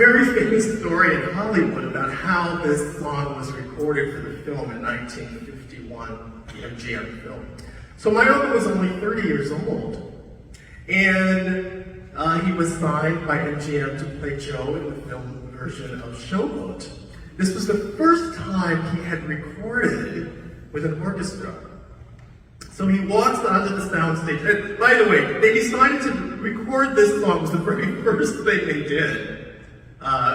Very famous story in Hollywood about how this song was recorded for the film in 1951, the MGM film. So my uncle was only 30 years old, and he was signed by MGM to play Joe in the film version of Showboat. This was the first time he had recorded with an orchestra. So he walks onto the soundstage, and by the way, they decided to record this song. It was the very first thing they did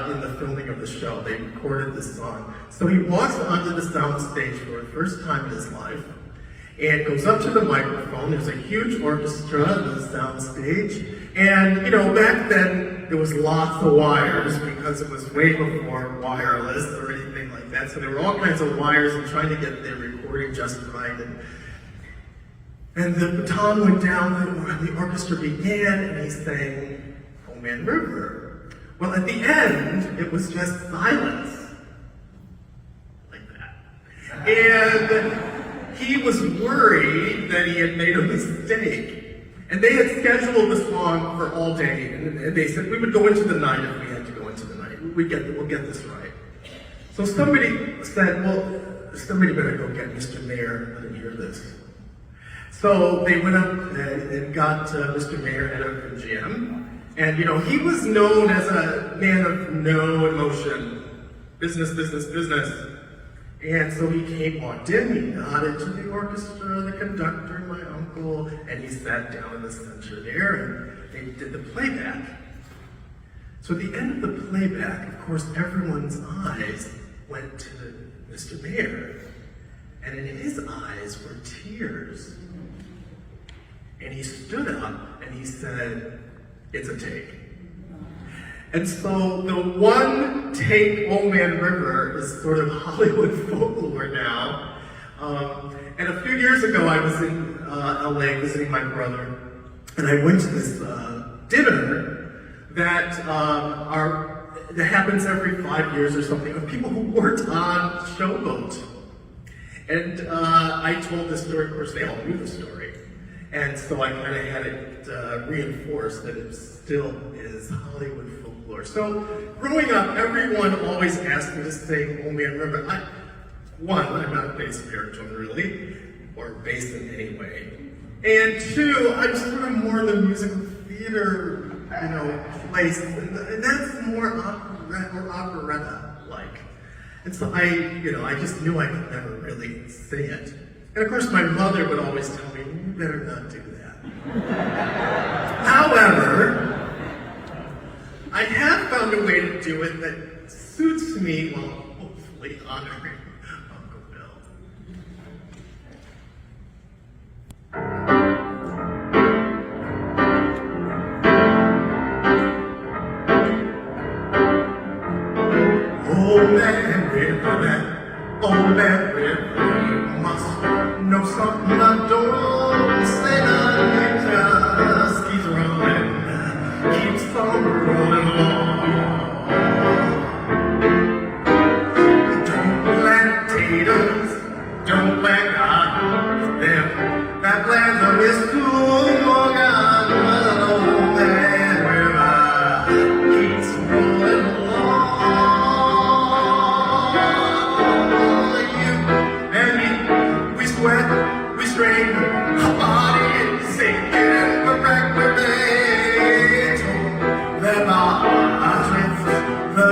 in the filming of the show. They recorded this song. So he walks onto the soundstage for the first time in his life, and goes up to the microphone. There's a huge orchestra on the soundstage, and back then there was lots of wires because it was way before wireless or anything like that. So there were all kinds of wires and trying to get their recording just right. And the baton went down, the orchestra began, and he sang "Oh Man River." Well, at the end, it was just silence, like that. And he was worried that he had made a mistake. And they had scheduled the song for all day, and they said we would go into the night if we had to go into the night. We'll get this right. So somebody said, well, somebody better go get Mr. Mayer, let him hear this. So they went up and got Mr. Mayer out of MGM. And he was known as a man of no emotion. Business, business, business. And so he walked in, he nodded to the orchestra, the conductor, my uncle, and he sat down in the center there, and they did the playback. So at the end of the playback, of course, everyone's eyes went to Mr. Mayer. And in his eyes were tears. And he stood up and he said, "It's a take." And so the one take "Oh Man River" is sort of Hollywood folklore now. And a few years ago I was in LA visiting my brother, and I went to this dinner that happens every 5 years or something of people who worked on Showboat. And I told this story, of course they all knew the story. And so I kind of had it reinforced that it still is Hollywood folklore. So growing up, everyone always asked me to sing "Oh Man River." I'm not a bass baritone really, or bass in any way. And two, I'm sort of more in the musical theater, place, and that's more operetta-like. And so I just knew I could never really sing it. And of course, my mother would always tell me, "You better not do that." However, I have found a way to do it that suits me while hopefully honoring Uncle Bill. Oh man, river, oh man, river, must know something I don't say nothing, just keeps rolling, keeps on rolling along. Don't plant potatoes, don't plant cotton, them that lands are is too long. Oh man, river keeps rolling along. We strain our body, sinking the back with it. Them are our strength, the